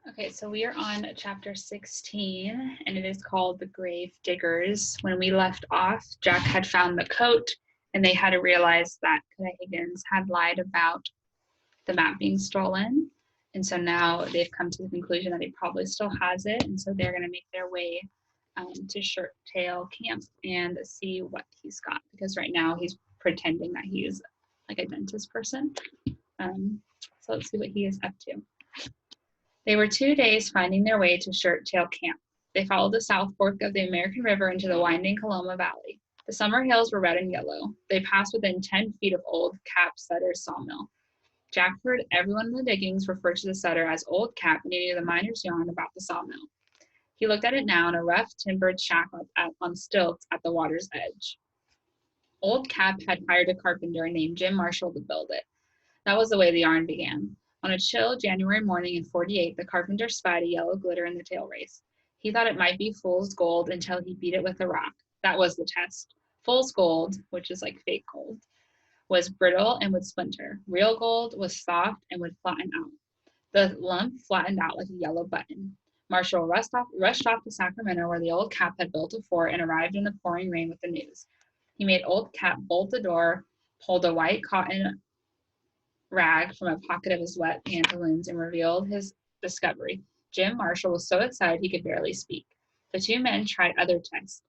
Okay, so we are on chapter 16, and it is called The Grave Diggers. When we left off, Jack had found the coat, and they had to realize that Kadai Higgins had lied about the map being stolen. And so now they've come to the conclusion that he probably still has it, and so they're going to make their way to Shirt Tail Camp and see what he's got, because right now he's pretending that he's like a dentist person. So let's see what he is up to. They were 2 days finding their way to Shirt Tail Camp. They followed the south fork of the American River into the winding Coloma Valley. The summer hills were red and yellow. They passed within 10 feet of Old Cap Sutter's sawmill. Jack heard everyone in the diggings refer to the Sutter as Old Cap, and he knew the miners' yarn about the sawmill. He looked at it now in a rough timbered shack on stilts at the water's edge. Old Cap had hired a carpenter named Jim Marshall to build it. That was the way the yarn began. On a chill January morning in '48, the carpenter spied a yellow glitter in the tail race. He thought it might be fool's gold until he beat it with a rock. That was the test. Fool's gold, which is like fake gold, was brittle and would splinter. Real gold was soft and would flatten out. The lump flattened out like a yellow button. Marshall rushed off to Sacramento, where the Old Cap had built a fort, and arrived in the pouring rain with the news. He made Old Cap bolt the door, pulled a white cotton rag from a pocket of his wet pantaloons, and revealed his discovery. Jim Marshall was so excited he could barely speak. The two men tried other tests.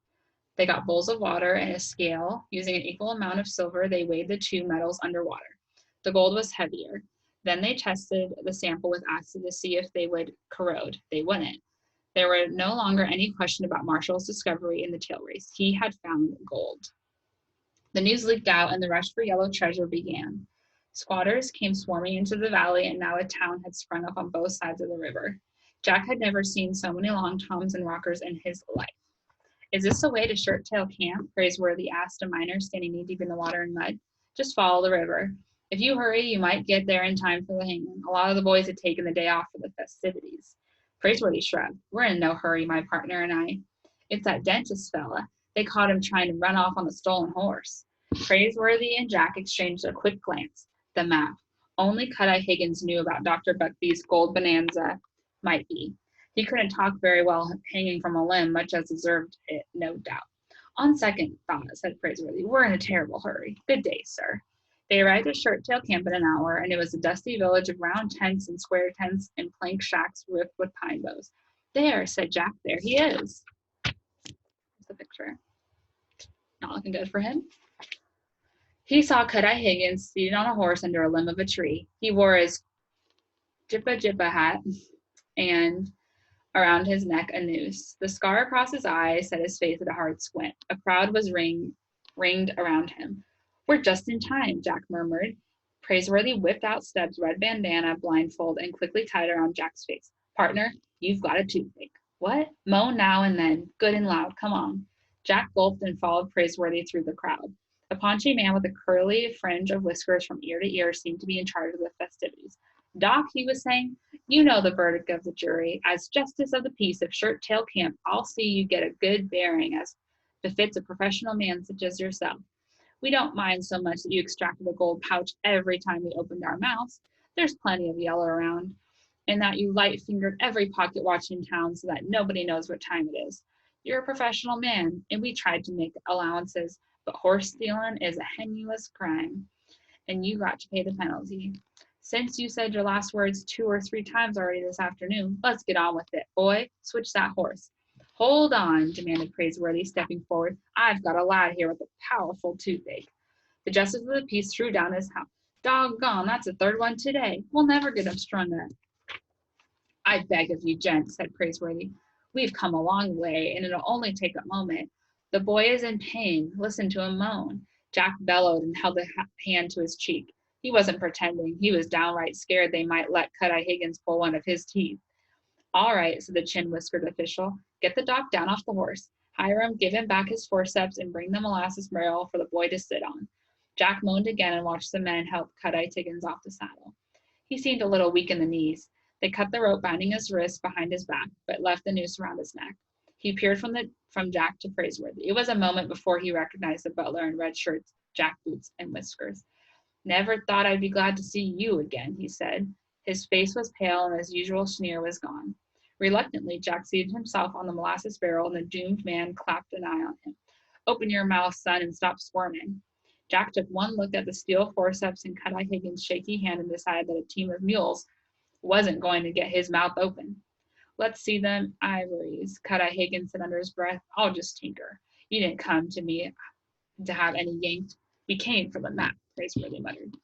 They got bowls of water and a scale. Using an equal amount of silver, they weighed the two metals underwater. The gold was heavier. Then they tested the sample with acid to see if they would corrode. They wouldn't. There were no longer any question about Marshall's discovery in the tail race. He had found gold. The news leaked out, and the rush for yellow treasure began. Squatters came swarming into the valley, and now a town had sprung up on both sides of the river. Jack had never seen so many long toms and rockers in his life. Is this the way to Shirt Tail Camp? Praiseworthy asked a miner standing knee deep in the water and mud. Just follow the river. If you hurry, you might get there in time for the hanging. A lot of the boys had taken the day off for the festivities. Praiseworthy shrugged. We're in no hurry, my partner and I. It's that dentist fella. They caught him trying to run off on a stolen horse. Praiseworthy and Jack exchanged a quick glance. The map. Only Cut-Eye Higgins knew about Dr. Buckbee's gold bonanza might be. He couldn't talk very well hanging from a limb, much as deserved it, no doubt. On second thought, said Praiseworthy, we're in a terrible hurry. Good day, sir. They arrived at Shirt Tail Camp in an hour, and it was a dusty village of round tents and square tents and plank shacks roofed with pine boughs. There, said Jack, there he is. There's the picture. Not looking good for him. He saw Cut-Eye Higgins seated on a horse under a limb of a tree. He wore his jippa hat and around his neck a noose. The scar across his eye set his face at a hard squint. A crowd was ringed around him. We're just in time, Jack murmured. Praiseworthy whipped out Stebb's red bandana blindfold and quickly tied it around Jack's face. Partner, you've got a toothache. What? Moan now and then, good and loud, come on. Jack gulped and followed Praiseworthy through the crowd. A paunchy man with a curly fringe of whiskers from ear to ear seemed to be in charge of the festivities. Doc, he was saying, you know the verdict of the jury. As justice of the peace of Shirt Tail Camp, I'll see you get a good bearing as befits a professional man such as yourself. We don't mind so much that you extracted a gold pouch every time we opened our mouths. There's plenty of yellow around. And that you light-fingered every pocket watch in town so that nobody knows what time it is. You're a professional man, and we tried to make allowances, but horse stealing is a heinous crime, and you got to pay the penalty. Since you said your last words 2 or 3 times already this afternoon, let's get on with it. Boy, switch that horse. Hold on, demanded Praiseworthy, stepping forward. I've got a lad here with a powerful toothache. The justice of the peace threw down his hat. Doggone, that's the 3rd one today. We'll never get him strung up. I beg of you, gent, said Praiseworthy. We've come a long way, and it'll only take a moment. The boy is in pain. Listen to him moan. Jack bellowed and held a hand to his cheek. He wasn't pretending. He was downright scared they might let Cut-Eye Higgins pull one of his teeth. All right, said the chin-whiskered official. Get the doc down off the horse. Hiram, give him back his forceps and bring the molasses barrel for the boy to sit on. Jack moaned again and watched the men help Cut-Eye Higgins off the saddle. He seemed a little weak in the knees. They cut the rope binding his wrists behind his back, but left the noose around his neck. He peered from Jack to Praiseworthy. It was a moment before he recognized the butler in red shirts, jack boots, and whiskers. Never thought I'd be glad to see you again, he said. His face was pale and his usual sneer was gone. Reluctantly, Jack seated himself on the molasses barrel, and the doomed man clapped an eye on him. Open your mouth, son, and stop squirming. Jack took one look at the steel forceps in Cut-Eye Higgins' shaky hand and decided that a team of mules wasn't going to get his mouth open. Let's see them ivories, Cut-Eye Higgins said under his breath. I'll just tinker. You didn't come to me to have any yanked. We came for the map, Praiseworthy muttered.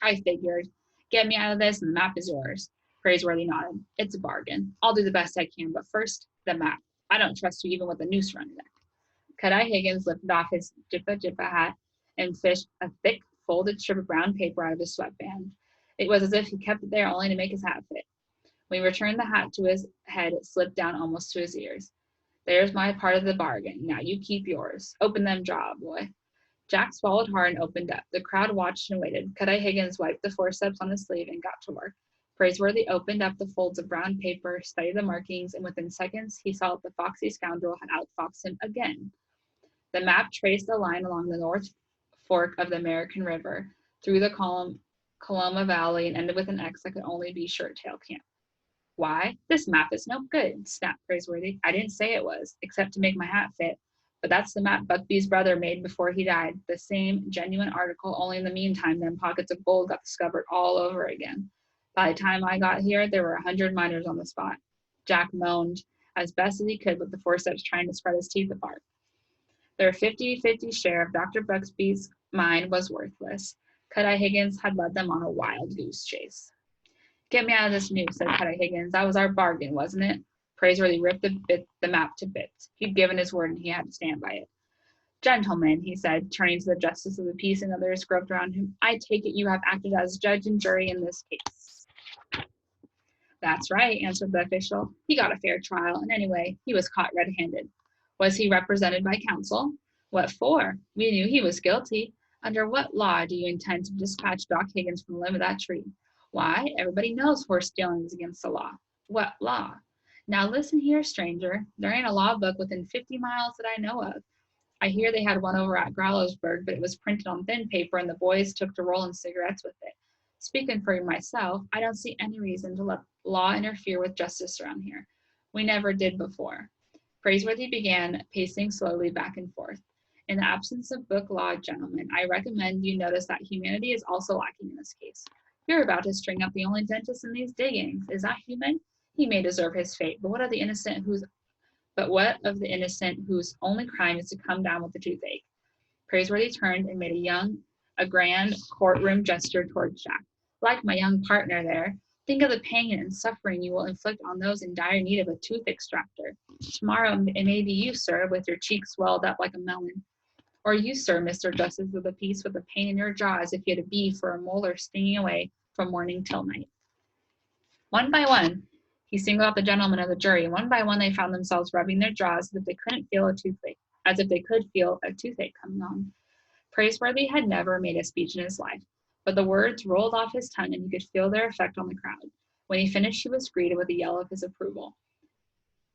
I figured. Get me out of this and the map is yours. Praiseworthy nodded. It's a bargain. I'll do the best I can, but first, the map. I don't trust you even with a noose around your neck. Cut-Eye Higgins lifted off his jippa hat and fished a thick, folded strip of brown paper out of his sweatband. It was as if he kept it there only to make his hat fit. When he returned the hat to his head, it slipped down almost to his ears. There's my part of the bargain. Now you keep yours. Open them jaw, boy. Jack swallowed hard and opened up. The crowd watched and waited. Cut-Eye Higgins wiped the forceps on his sleeve and got to work. Praiseworthy opened up the folds of brown paper, studied the markings, and within seconds he saw that the foxy scoundrel had outfoxed him again. The map traced a line along the north fork of the American River, through the Coloma Valley, and ended with an X that could only be Shirttail Camp. Why? This map is no good, snapped Praiseworthy. I didn't say it was, except to make my hat fit. But that's the map Buckbee's brother made before he died. The same genuine article, only in the meantime, them pockets of gold got discovered all over again. By the time I got here, there were 100 miners on the spot. Jack moaned as best as he could with the forceps trying to spread his teeth apart. Their 50-50 share of Dr. Buckbee's mine was worthless. Cut-Eye Higgins had led them on a wild goose chase. Get me out of this noose, said Cut-Eye Higgins. That was our bargain, wasn't it? Praiseworthy ripped the map to bits. He'd given his word and he had to stand by it. Gentlemen, he said, turning to the justice of the peace and others groped around him, I take it you have acted as judge and jury in this case. That's right, answered the official. He got a fair trial, and anyway, he was caught red-handed. Was he represented by counsel? What for? We knew he was guilty. Under what law do you intend to dispatch Doc Higgins from the limb of that tree? Why, everybody knows horse stealing is against the law. What law? Now listen here, stranger. There ain't a law book within 50 miles that I know of. I hear they had one over at Growlersburg, but it was printed on thin paper and the boys took to rolling cigarettes with it. Speaking for myself, I don't see any reason to let law interfere with justice around here. We never did before. Praiseworthy began pacing slowly back and forth. In the absence of book law, gentlemen, I recommend you notice that humanity is also lacking in this case. You're about to string up the only dentist in these diggings. Is that human? He may deserve his fate, but what of the innocent whose only crime is to come down with a toothache? Praiseworthy turned and made a grand courtroom gesture towards Jack. Like my young partner there, think of the pain and suffering you will inflict on those in dire need of a tooth extractor. Tomorrow it may be you, sir, with your cheeks swelled up like a melon. Or you, sir, Mr. Justice of the Peace, with a pain in your jaw as if you had a bee for a molar stinging away from morning till night. One by one, he singled out the gentlemen of the jury. One by one, they found themselves rubbing their jaws as if they could feel a toothache coming on. Praiseworthy had never made a speech in his life, but the words rolled off his tongue and he could feel their effect on the crowd. When he finished, he was greeted with a yell of his approval.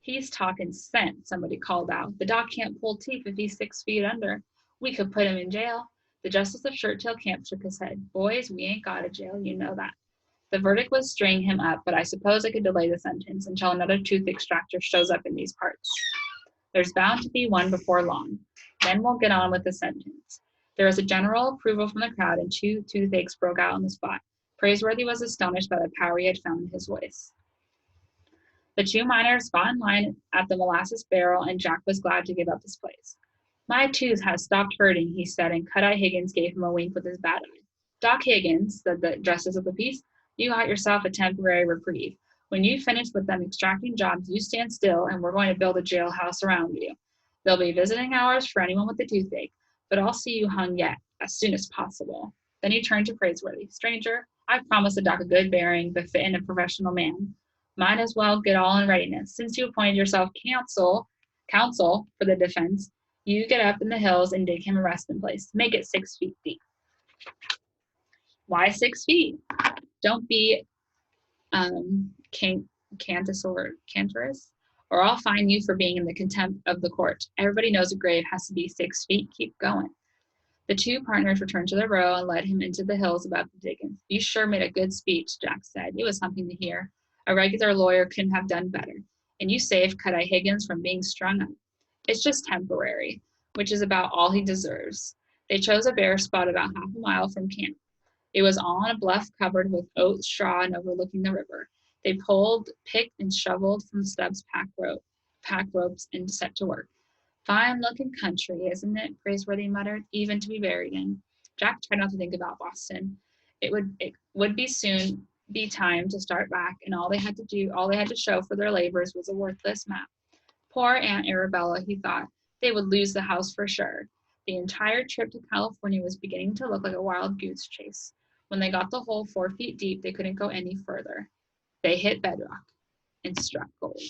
He's talking sense, somebody called out. The doc can't pull teeth if he's 6 feet under. We could put him in jail. The justice of Shirttail Camp shook his head. Boys, we ain't got a jail, you know that. The verdict was stringing him up, but I suppose I could delay the sentence until another tooth extractor shows up in these parts. There's bound to be one before long. Then we'll get on with the sentence. There was a general approval from the crowd, and 2 toothaches broke out on the spot. Praiseworthy was astonished by the power he had found in his voice. The 2 miners got in line at the molasses barrel, and Jack was glad to give up his place. My tooth has stopped hurting, he said, and Cut-Eye Higgins gave him a wink with his bad eye. Doc Higgins, said the justice of the peace, you got yourself a temporary reprieve. When you finish with them extracting jobs, you stand still, and we're going to build a jailhouse around you. There'll be visiting hours for anyone with a toothache, but I'll see you hung yet, as soon as possible. Then he turned to Praiseworthy. Stranger, I promised the doc a good bearing befitting a professional man. Might as well get all in readiness. Since you appointed yourself counsel for the defense, you get up in the hills and dig him a resting place. Make it 6 feet deep. Why 6 feet? Don't be cantankerous, or I'll fine you for being in the contempt of the court. Everybody knows a grave has to be 6 feet. Keep going. The two partners returned to the row and led him into the hills about the diggings. You sure made a good speech, Jack said. It was something to hear. A regular lawyer couldn't have done better. And you saved Cut-Eye Higgins from being strung up. It's just temporary, which is about all he deserves. They chose a bare spot about half a mile from camp. It was on a bluff covered with oat straw and overlooking the river. They pulled, picked, and shoveled from Stubbs' pack ropes and set to work. Fine-looking country, isn't it? Praiseworthy muttered, even to be buried in. Jack tried not to think about Boston. It would be soon be time to start back, and all they had to show for their labors was a worthless map. Poor Aunt Arabella, he thought. They would lose the house for sure. The entire trip to California was beginning to look like a wild goose chase. When they got the hole 4 feet deep, they couldn't go any further. They hit bedrock and struck gold.